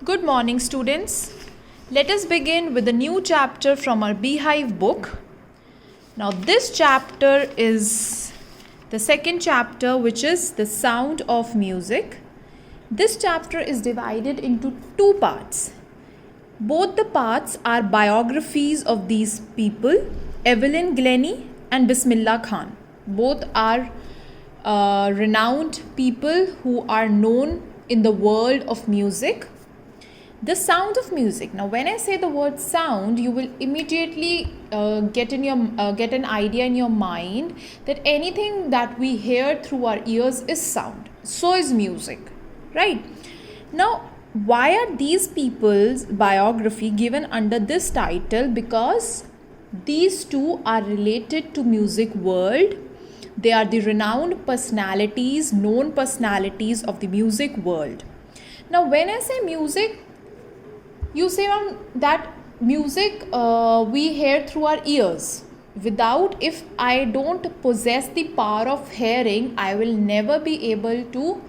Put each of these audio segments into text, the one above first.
Good morning, students. Let us begin with a new chapter from our Beehive book. Now, this chapter is the second chapter, which is the sound of music. This chapter is divided into two parts. Both the parts are biographies of these people, Evelyn Glenny and Bismillah Khan. Both are renowned people who are known in the world of music. The sound of music. Now, when I say the word sound, you will immediately get an idea in your mind that anything that we hear through our ears is sound. So is music, right? Now, why are these people's biography given under this title? Because these two are related to music world. They are the renowned personalities, known personalities of the music world. Now, when I say music, you say that music we hear through our ears. If I don't possess the power of hearing, I will never be able to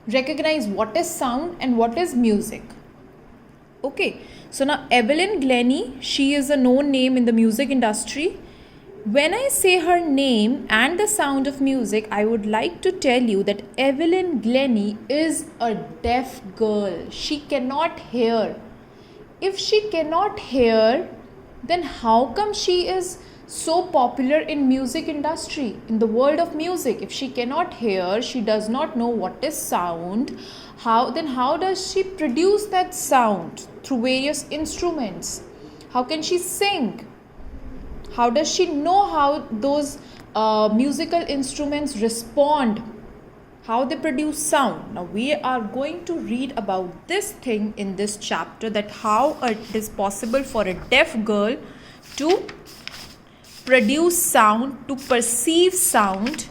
recognize what is sound and what is music. Okay, so now Evelyn Glenny, she is a known name in the music industry. When I say her name and the sound of music, I would like to tell you that Evelyn Glenny is a deaf girl. She cannot hear. If she cannot hear, then how come she is so popular in music industry, in the world of music? If she cannot hear, she does not know what is sound, how does she produce that sound through various instruments? How can she sing? How does she know how those musical instruments respond? How they produce sound. Now we are going to read about this thing in this chapter, that how it is possible for a deaf girl to produce sound, to perceive sound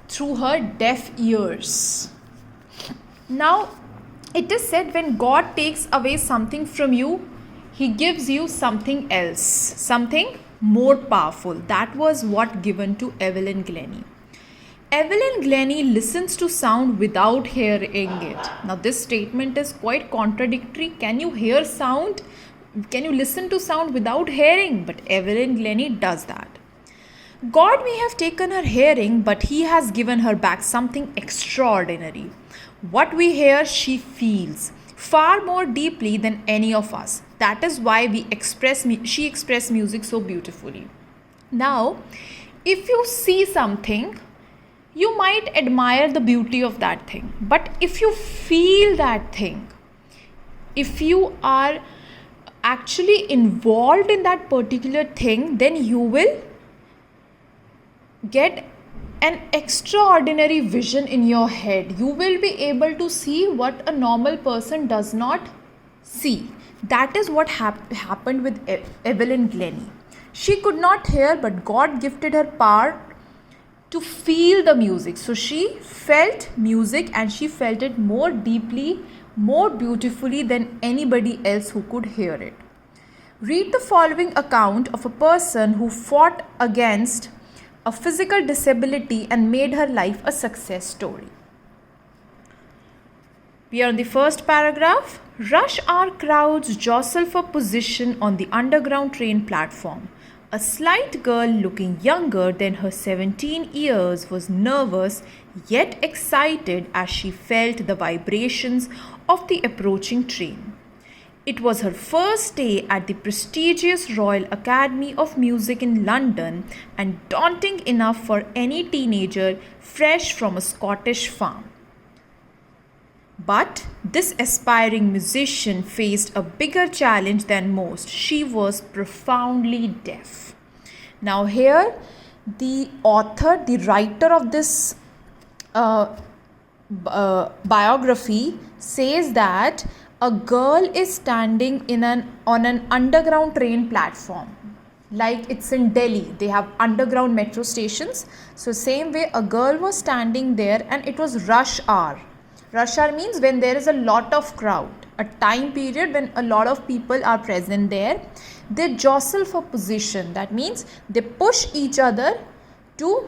through her deaf ears. Now it is said, when God takes away something from you, He gives you something else, something more powerful. That was what given to Evelyn Glenny. Evelyn Glenny listens to sound without hearing it. Now this statement is quite contradictory. Can you hear sound? Can you listen to sound without hearing? But Evelyn Glenny does that. God may have taken her hearing, but He has given her back something extraordinary. What we hear, she feels far more deeply than any of us. That is why she expresses music so beautifully. Now, if you see something, you might admire the beauty of that thing. But if you feel that thing, if you are actually involved in that particular thing, then you will get an extraordinary vision in your head. You will be able to see what a normal person does not see. That is what happened with Evelyn Glenny. She could not hear, but God gifted her power to feel the music. So she felt music, and she felt it more deeply, more beautifully than anybody else who could hear it. Read the following account of a person who fought against a physical disability and made her life a success story. We are on the first paragraph. Rush hour crowds jostle for position on the underground train platform. A slight girl looking younger than her 17 years was nervous yet excited as she felt the vibrations of the approaching train. It was her first day at the prestigious Royal Academy of Music in London, and daunting enough for any teenager fresh from a Scottish farm. But this aspiring musician faced a bigger challenge than most. She was profoundly deaf. Now here, the author, the writer of this biography says that a girl is standing on an underground train platform. Like it's in Delhi, they have underground metro stations. So same way, a girl was standing there, and it was rush hour. Rush hour means when there is a lot of crowd, a time period when a lot of people are present there. They jostle for position. That means they push each other to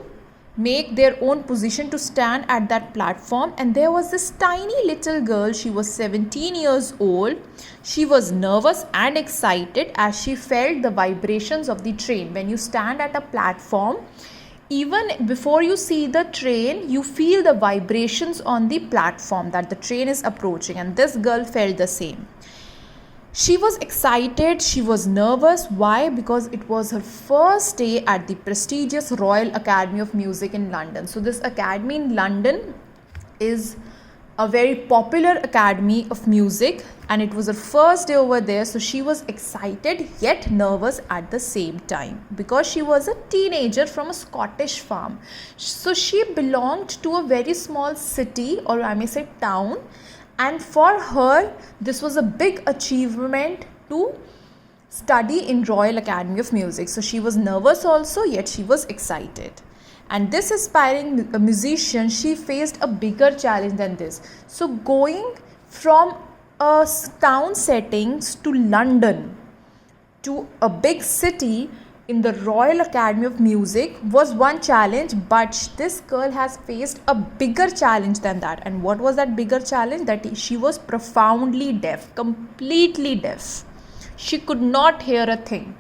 make their own position to stand at that platform, and there was this tiny little girl. She was 17 years old. She was nervous and excited as she felt the vibrations of the train. When you stand at a platform, even before you see the train, you feel the vibrations on the platform that the train is approaching, and this girl felt the same. She was excited, she was nervous. Why? Because it was her first day at the prestigious Royal Academy of Music in London. So this academy in London is a very popular academy of music, and it was her first day over there. So she was excited yet nervous at the same time because she was a teenager from a Scottish farm. So she belonged to a very small city, or I may say town. And for her, this was a big achievement to study in Royal Academy of Music. So she was nervous also, yet she was excited. And this aspiring musician, she faced a bigger challenge than this. So going from a town settings to London, to a big city in the Royal Academy of Music was one challenge, but this girl has faced a bigger challenge than that. And what was that bigger challenge? That she was profoundly deaf, completely deaf. She could not hear a thing.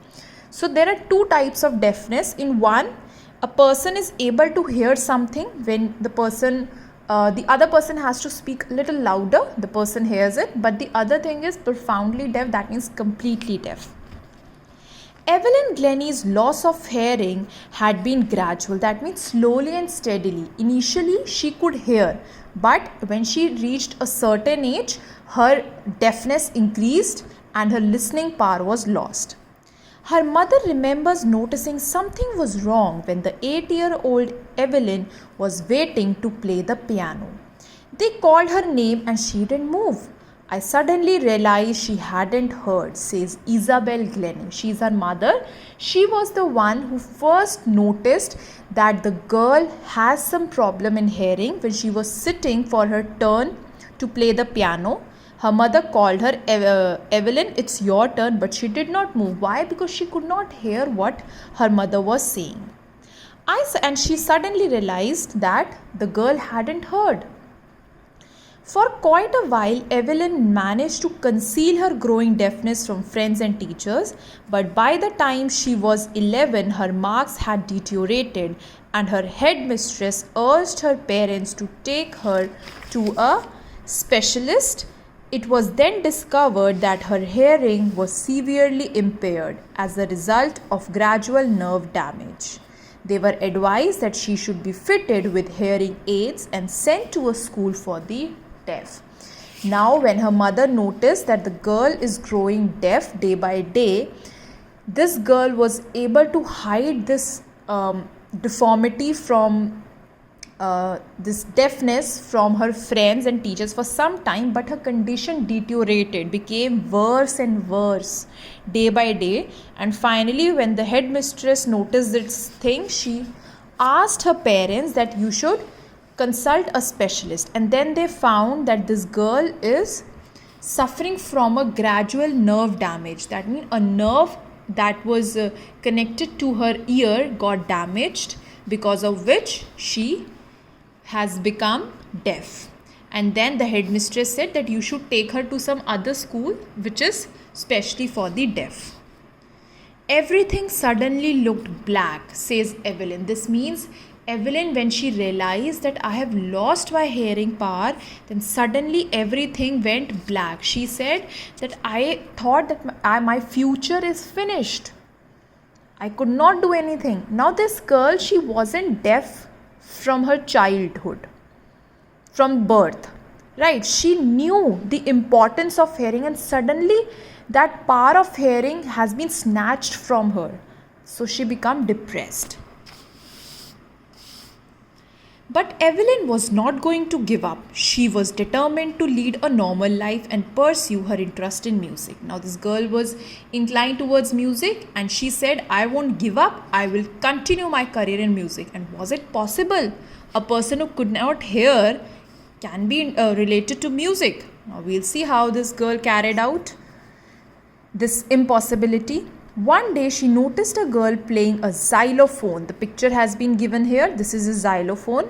So there are two types of deafness. In one, a person is able to hear something when the other person has to speak a little louder, the person hears it. But the other thing is profoundly deaf, that means completely deaf. Evelyn Glennie's loss of hearing had been gradual, that means slowly and steadily. Initially, she could hear, but when she reached a certain age, her deafness increased and her listening power was lost. Her mother remembers noticing something was wrong when the 8-year-old Evelyn was waiting to play the piano. They called her name and she didn't move. I suddenly realized she hadn't heard, says Evelyn Glenny. She is her mother. She was the one who first noticed that the girl has some problem in hearing when she was sitting for her turn to play the piano. Her mother called her, Evelyn, it's your turn, but she did not move. Why? Because she could not hear what her mother was saying. And she suddenly realized that the girl hadn't heard. For quite a while, Evelyn managed to conceal her growing deafness from friends and teachers, but by the time she was 11, her marks had deteriorated and her headmistress urged her parents to take her to a specialist. It was then discovered that her hearing was severely impaired as a result of gradual nerve damage. They were advised that she should be fitted with hearing aids and sent to a school for the deaf. Now, when her mother noticed that the girl is growing deaf day by day, this girl was able to hide this deformity from this deafness from her friends and teachers for some time, but her condition deteriorated, became worse and worse day by day. And finally, when the headmistress noticed this thing, she asked her parents that you should consult a specialist. And then they found that this girl is suffering from a gradual nerve damage. That means a nerve that was connected to her ear got damaged, because of which she has become deaf. And then the headmistress said that you should take her to some other school which is specially for the deaf. Everything suddenly looked black, says Evelyn. This means Evelyn, when she realized that I have lost my hearing power, then suddenly everything went black. She said that I thought that my future is finished. I could not do anything. Now this girl, she wasn't deaf from her childhood, from birth, right? She knew the importance of hearing, and suddenly that power of hearing has been snatched from her. So she became depressed. But Evelyn was not going to give up. She was determined to lead a normal life and pursue her interest in music. Now this girl was inclined towards music, and she said, I won't give up. I will continue my career in music. And was it possible? A person who could not hear can be related to music. Now we'll see how this girl carried out this impossibility. One day she noticed a girl playing a xylophone. The picture has been given here. This is a xylophone.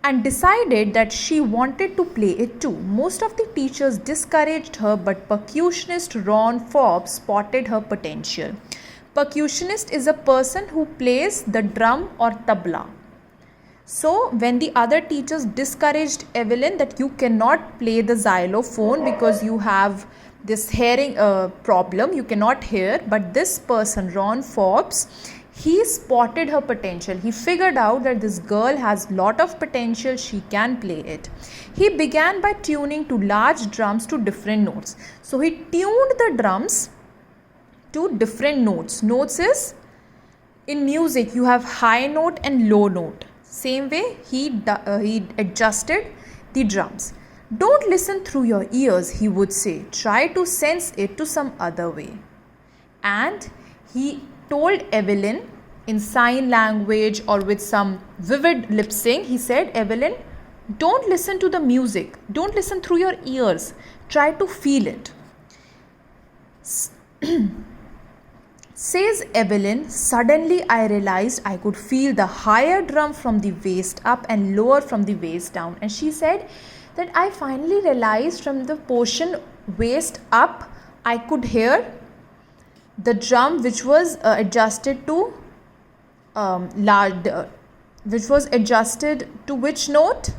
And decided that she wanted to play it too. Most of the teachers discouraged her, but percussionist Ron Forbes spotted her potential. Percussionist is a person who plays the drum or tabla. So when the other teachers discouraged Evelyn that you cannot play the xylophone because you have this hearing problem, you cannot hear, but this person, Ron Forbes, he spotted her potential. He figured out that this girl has lot of potential, she can play it. He began by tuning to large drums to different notes. So he tuned the drums to different notes. Notes is, in music you have high note and low note. Same way he adjusted the drums. Don't listen through your ears, he would say. Try to sense it to some other way. And he told Evelyn in sign language or with some vivid lip sync, he said, Evelyn, don't listen to the music. Don't listen through your ears. Try to feel it. Says Evelyn, suddenly I realized I could feel the higher drum from the waist up and lower from the waist down. And she said that I finally realized from the portion waist up, I could hear the drum which was adjusted to which was adjusted to which note?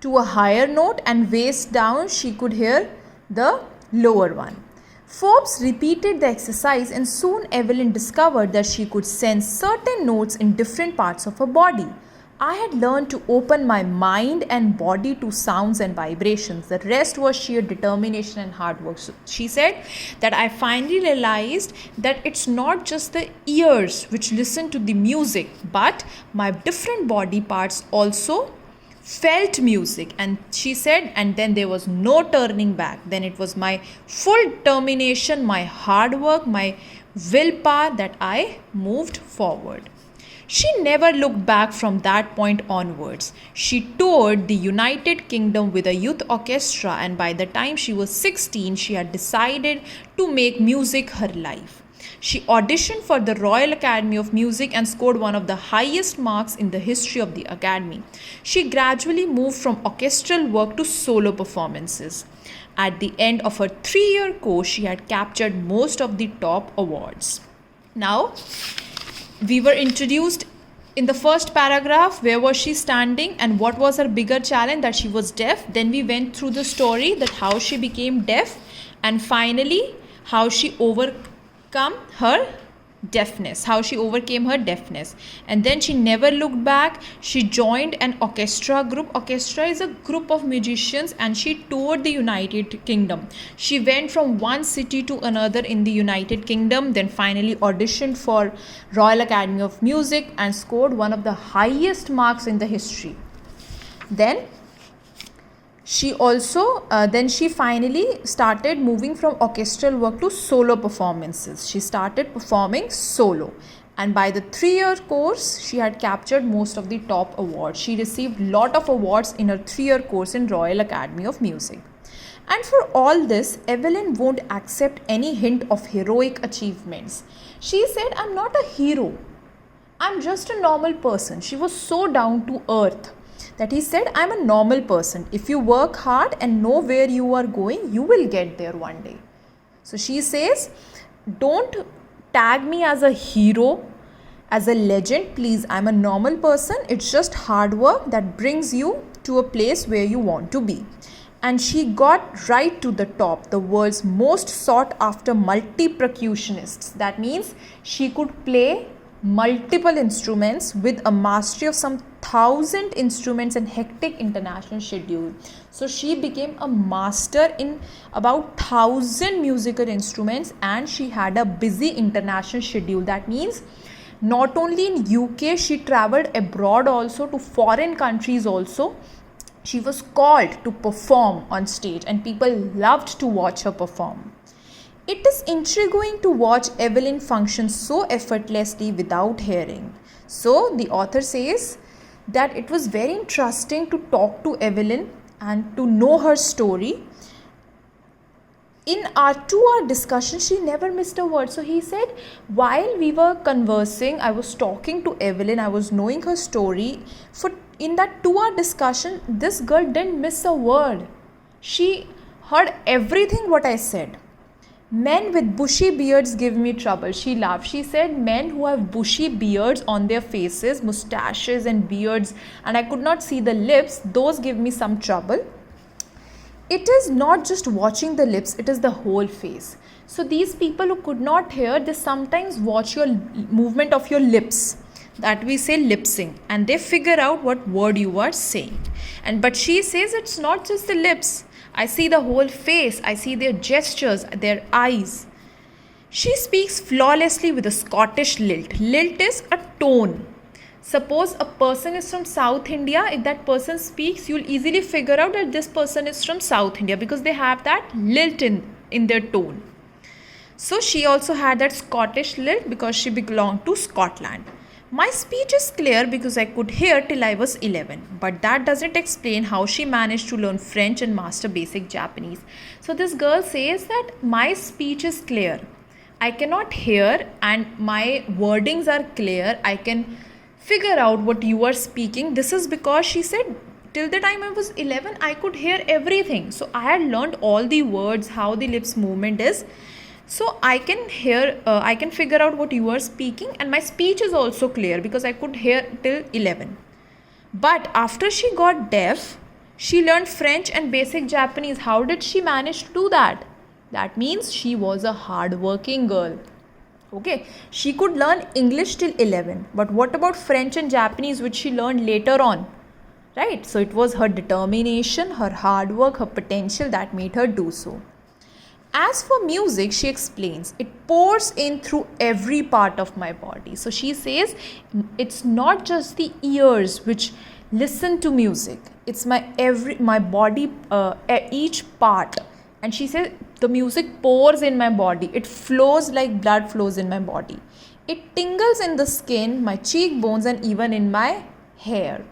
To a higher note, and waist down she could hear the lower one. Forbes repeated the exercise and soon Evelyn discovered that she could sense certain notes in different parts of her body. I had learned to open my mind and body to sounds and vibrations. The rest was sheer determination and hard work. So she said that I finally realized that it's not just the ears which listen to the music, but my different body parts also felt music. And she said, and then there was no turning back. Then it was my full determination, my hard work, my willpower that I moved forward. She never looked back from that point onwards. She toured the United Kingdom with a youth orchestra, and by the time she was 16, she had decided to make music her life. She auditioned for the Royal Academy of Music and scored one of the highest marks in the history of the Academy. She gradually moved from orchestral work to solo performances. At the end of her 3-year course, she had captured most of the top awards. Now, we were introduced in the first paragraph, where was she standing and what was her bigger challenge, that she was deaf. Then we went through the story that how she became deaf, and finally how she overcame her deafness. And then she never looked back. She joined an orchestra group. Orchestra is a group of musicians, and she toured the United Kingdom. She went from one city to another in the United Kingdom, then finally auditioned for Royal Academy of Music and scored one of the highest marks in the history. Then she finally started moving from orchestral work to solo performances. She started performing solo, and by the 3-year course she had captured most of the top awards. She received lot of awards in her 3-year course in Royal Academy of Music. And for all this, Evelyn won't accept any hint of heroic achievements. She said, I'm not a hero, I'm just a normal person. She was so down to earth that he said, I'm a normal person. If you work hard and know where you are going, you will get there one day. So she says, don't tag me as a hero, as a legend. Please, I'm a normal person. It's just hard work that brings you to a place where you want to be. And she got right to the top, the world's most sought after multi-percussionists. That means she could play multiple instruments with a mastery of some 1,000 instruments and hectic international schedule. So she became a master in about 1,000 musical instruments, and she had a busy international schedule. That means not only in UK, she traveled abroad also, to foreign countries also. She was called to perform on stage, and people loved to watch her perform. It is intriguing to watch Evelyn function so effortlessly without hearing. So the author says that it was very interesting to talk to Evelyn and to know her story. in our 2 hour discussion, she never missed a word. So he said, while we were conversing, I was talking to Evelyn, I was knowing her story. In that 2 hour discussion, this girl didn't miss a word. She heard everything what I said. Men with bushy beards give me trouble. She laughed. She said, men who have bushy beards on their faces, mustaches and beards, and I could not see the lips, those give me some trouble. It is not just watching the lips, it is the whole face. So these people who could not hear, they sometimes watch your movement of your lips. That we say lip sync, and they figure out what word you are saying. But she says it's not just the lips. I see the whole face. I see their gestures, their eyes. She speaks flawlessly with a Scottish lilt. Lilt is a tone. Suppose a person is from South India. If that person speaks, you'll easily figure out that this person is from South India because they have that lilt in their tone. So she also had that Scottish lilt because she belonged to Scotland. My speech is clear because I could hear till I was 11, but that doesn't explain how she managed to learn French and master basic Japanese. So this girl says that my speech is clear. I cannot hear and my wordings are clear. I can figure out what you are speaking. This is because she said till the time I was 11, I could hear everything. So I had learned all the words, how the lips movement is. So I can hear, I can figure out what you are speaking, and my speech is also clear because I could hear till 11. But after she got deaf, she learned French and basic Japanese. How did she manage to do that? That means she was a hard-working girl. Okay, she could learn English till 11. But what about French and Japanese, which she learned later on? Right? So it was her determination, her hard work, her potential that made her do so. As for music, she explains, it pours in through every part of my body. So she says, it's not just the ears which listen to music. It's my body, each part. And she says, the music pours in my body. It flows like blood flows in my body. It tingles in the skin, my cheekbones, and even in my hair.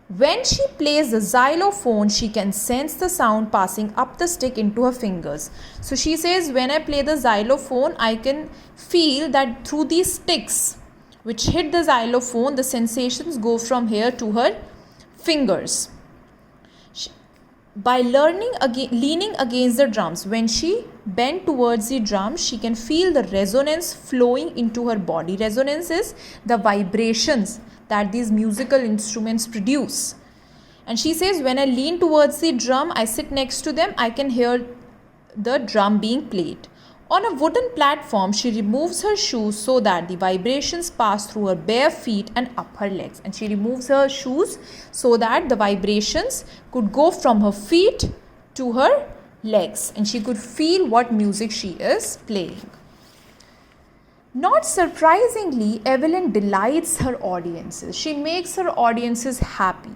When she plays the xylophone, she can sense the sound passing up the stick into her fingers. So she says, when I play the xylophone, I can feel that through these sticks which hit the xylophone, the sensations go from here to her fingers. By leaning against the drums, when she bent towards the drums, she can feel the resonance flowing into her body. Resonance is the vibrations that these musical instruments produce. And she says, when I lean towards the drum, I sit next to them, I can hear the drum being played. On a wooden platform, she removes her shoes so that the vibrations pass through her bare feet and up her legs. And she removes her shoes so that the vibrations could go from her feet to her legs. And she could feel what music she is playing. Not surprisingly, Evelyn delights her audiences. She makes her audiences happy.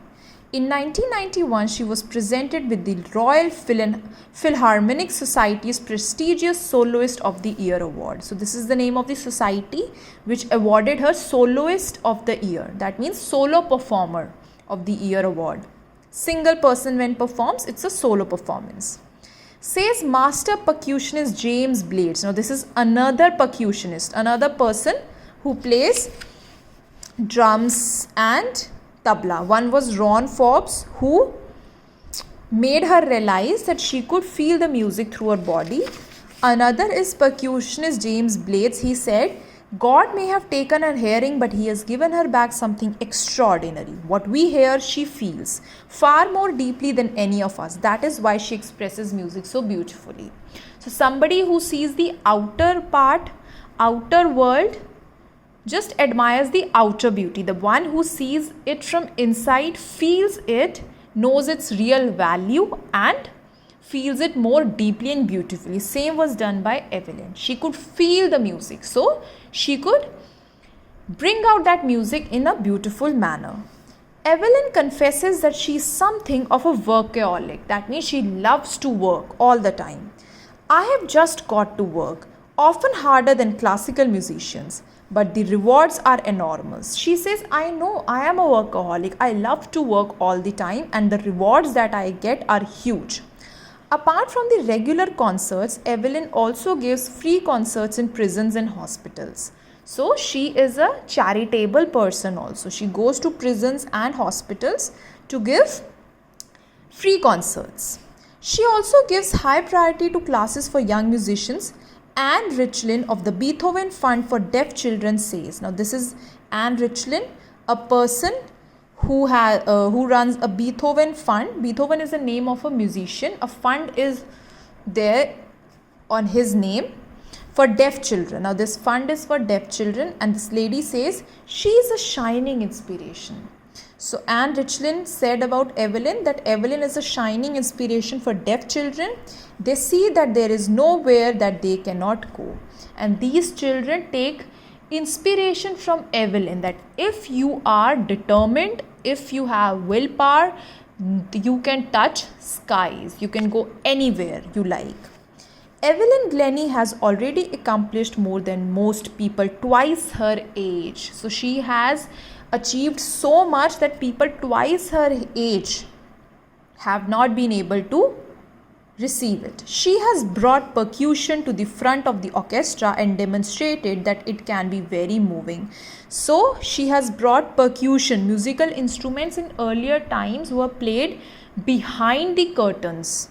In 1991, she was presented with the Royal Philharmonic Society's prestigious Soloist of the Year award. So this is the name of the society which awarded her Soloist of the Year. That means Solo Performer of the Year award. Single person when performs, it's a solo performance. Says master percussionist James Blades. Now this is another percussionist, another person who plays drums and tabla. One was Ron Forbes, who made her realize that she could feel the music through her body. Another is percussionist James Blades. He said, God may have taken her hearing, but he has given her back something extraordinary. What we hear, she feels far more deeply than any of us. That is why she expresses music so beautifully. So somebody who sees the outer part, outer world, just admires the outer beauty. The one who sees it from inside, feels it, knows its real value and feels it more deeply and beautifully. Same was done by Evelyn. She could feel the music. So she could bring out that music in a beautiful manner. Evelyn confesses that she is something of a workaholic. That means she loves to work all the time. I have just got to work, often harder than classical musicians, but the rewards are enormous. She says, I know I am a workaholic. I love to work all the time and the rewards that I get are huge. Apart from the regular concerts, Evelyn also gives free concerts in prisons and hospitals. So she is a charitable person also. She goes to prisons and hospitals to give free concerts. She also gives high priority to classes for young musicians. Anne Richlin of the Beethoven Fund for Deaf Children says, now this is Anne Richlin, a person who runs a Beethoven Fund. Beethoven is the name of a musician. A fund is there on his name for deaf children. Now this fund is for deaf children, and this lady says she is a shining inspiration. So Anne Richlin said about Evelyn that Evelyn is a shining inspiration for deaf children. They see that there is nowhere that they cannot go, and these children take inspiration from Evelyn, that if you are determined, if you have willpower, you can touch skies, you can go anywhere you like. Evelyn Glenny has already accomplished more than most people twice her age. So she has achieved so much that people twice her age have not been able to receive it. She has brought percussion to the front of the orchestra and demonstrated that it can be very moving. So she has brought percussion. Musical instruments in earlier times were played behind the curtains,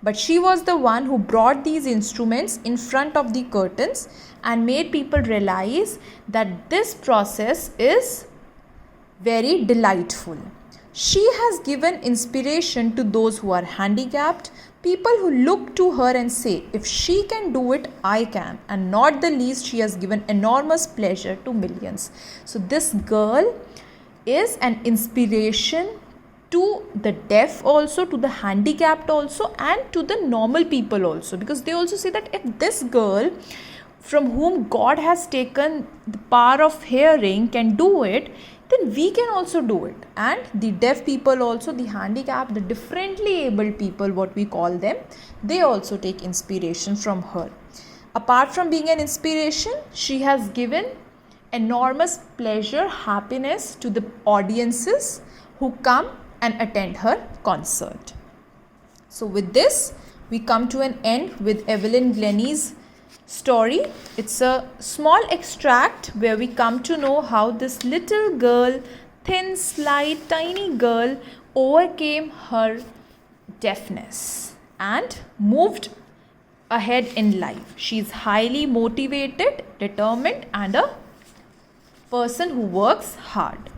but she was the one who brought these instruments in front of the curtains and made people realize that this process is very delightful. She has given inspiration to those who are handicapped, people who look to her and say, if she can do it, I can. And not the least, she has given enormous pleasure to millions. So this girl is an inspiration to the deaf also, to the handicapped also, and to the normal people also, because they also say that if this girl from whom God has taken the power of hearing can do it, then we can also do it. And the deaf people also, the handicapped, the differently abled people, what we call them, they also take inspiration from her. Apart from being an inspiration, she has given enormous pleasure, happiness to the audiences who come and attend her concert. So with this, we come to an end with Evelyn Glennie's story. It's a small extract where we come to know how this little girl, thin, slight, tiny girl, overcame her deafness and moved ahead in life. She is highly motivated, determined, and a person who works hard.